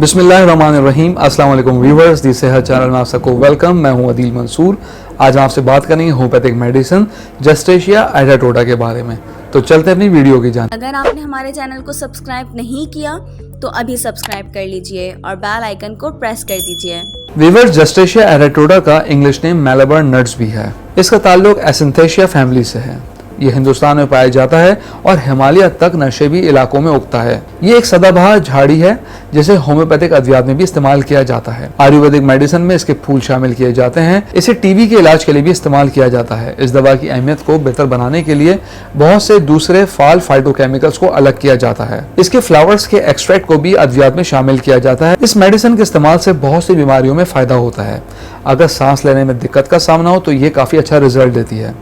बिस्मिल्लाहिर्रहमानिर्रहीम। अस्सलाम वालेकुम व्यूवर्स, दी सेहत चैनल में आप सबको वेलकम। मैं हूं अदील मंसूर। आज हम आपसे बात करेंगे होम्योपैथिक मेडिसिन जेस्टेशिया एडाटोडा के बारे में। तो चलते अपनी वीडियो की जान। अगर आपने हमारे चैनल को सब्सक्राइब नहीं किया तो अभी सब्सक्राइब कर लीजिए और बेल आइकन को प्रेस कर दीजिए। व्यूवर्स, जेस्टेशिया एडाटोडा का इंग्लिश नेम मैलाबार नट्स भी है। इसका ताल्लुक एसिंथेशिया फैमिली से है। ये हिंदुस्तान में पाया जाता है और हिमालय तक नशेबी इलाकों में उगता है। ये एक सदाबहार झाड़ी है जिसे होम्योपैथिक अद्वियात में भी इस्तेमाल किया जाता है। आयुर्वेदिक मेडिसिन में इसके फूल शामिल किए जाते हैं। इसे टीबी के इलाज के लिए भी इस्तेमाल किया जाता है। इस दवा की अहमियत को बेहतर बनाने के लिए बहुत से दूसरे फाल फाइटोकेमिकल्स को अलग किया जाता है। इसके फ्लावर्स के एक्सट्रैक्ट को भी अद्वियात में शामिल किया जाता है। इस मेडिसिन के इस्तेमाल से बहुत सी बीमारियों में फायदा होता है। अगर सांस लेने में दिक्कत का सामना हो तो ये काफी अच्छा रिजल्ट देती है।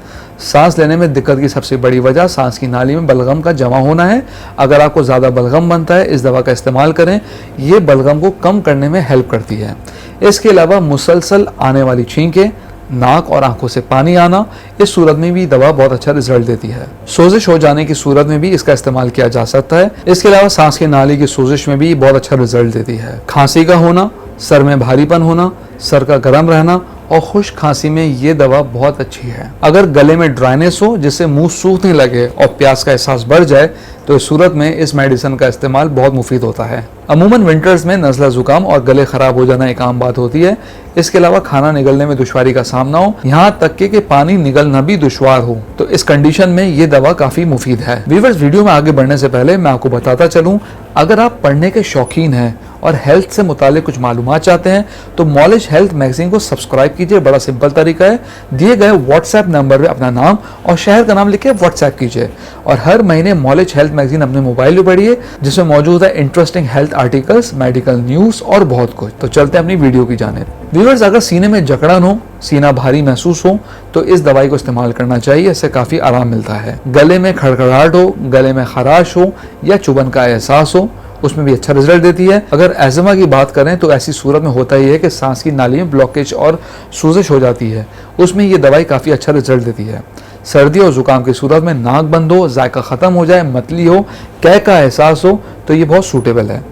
सांस लेने में दिक्कत की सबसे बड़ी वजह सांस की नाली में बलगम का जमा होना है। अगर आपको ज़्यादा बलगम बनता है, इस दवा का इस्तेमाल करें। ये बलगम को कम करने में हेल्प करती है। इसके अलावा मुसलसल आने वाली छींकें, नाक और आंखों से पानी आना, इस सूरत में भी दवा बहुत अच्छा रिजल्ट देती है। सोजिश हो जाने की सूरत में भी इसका इस्तेमाल किया जा सकता है। इसके अलावा सांस की नाली की सोजिश में भी बहुत अच्छा रिजल्ट देती है। खांसी का होना, सर में भारीपन होना, सर का गर्म रहना और खुश्क खांसी में ये दवा बहुत अच्छी है। अगर गले में ड्राइनेस हो जिससे मुंह सूखने लगे और प्यास का एहसास बढ़ जाए तो इस सूरत में इस मेडिसिन का इस्तेमाल बहुत मुफीद होता है। अमूमन विंटर्स में नज़ला जुकाम और गले खराब हो जाना एक आम बात होती है। इसके अलावा खाना निगलने में दुश्वारी का सामना हो, यहाँ तक कि पानी निगलना भी दुश्वार हो, तो इस कंडीशन में ये दवा काफी मुफीद है। व्यूअर्स, वीडियो में आगे बढ़ने से पहले मैं आपको बताता चलूं, अगर आप पढ़ने के शौकीन हैं और हेल्थ से मुतालिक कुछ मालूमात चाहते हैं तो मॉलेज हेल्थ मैगजीन को सब्सक्राइब कीजिए। बड़ा सिंपल तरीका है, दिए गए व्हाट्सएप नंबर पे अपना नाम और शहर का नाम लिख के व्हाट्सएप कीजिए और हर महीने मॉलेज हेल्थ मैगजीन अपने मोबाइल पे पढ़िए, जिसमें मौजूद है interesting health articles, medical news और बहुत कुछ। तो चलते हैं अपनी वीडियो की जानिब। व्यूअर्स, अगर सीने में जकड़न हो, सीना भारी महसूस हो तो इस दवाई को इस्तेमाल करना चाहिए। इससे काफी आराम मिलता है। गले में खड़खड़ाहट हो, गले में खराश हो या चुभन का एहसास हो, उसमें भी अच्छा रिजल्ट देती है। अगर एज़मा की बात करें तो ऐसी सूरत में होता ही है कि सांस की नाली में ब्लॉकेज और सूजिश हो जाती है, उसमें ये दवाई काफ़ी अच्छा रिजल्ट देती है। सर्दी और ज़ुकाम की सूरत में नाक बंद हो, जायका ख़त्म हो जाए, मतली हो, कै का एहसास हो तो ये बहुत सूटेबल है।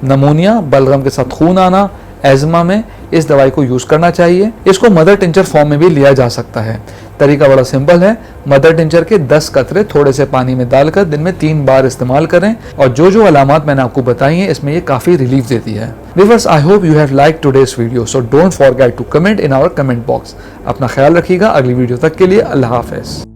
नमोनिया, बलगम के साथ खून आना, एज़मा में इस दवाई को यूज़ करना चाहिए। इसको मदर टिंचर फॉर्म में भी लिया जा सकता है। तरीका बड़ा सिंपल है। मदर टिंचर के 10 कतरे थोड़े से पानी में डालकर दिन में 3 बार इस्तेमाल करें और जो जो अलामात मैंने आपको बताई हैं इसमें ये काफ़ी रिलीफ देती है। Viewers, I hope you have like today's video, so don't forget to comment in our comment box. अपना ख्याल रखिएगा। अगली वीडियो तक के लिए अल्लाह हाफिज़।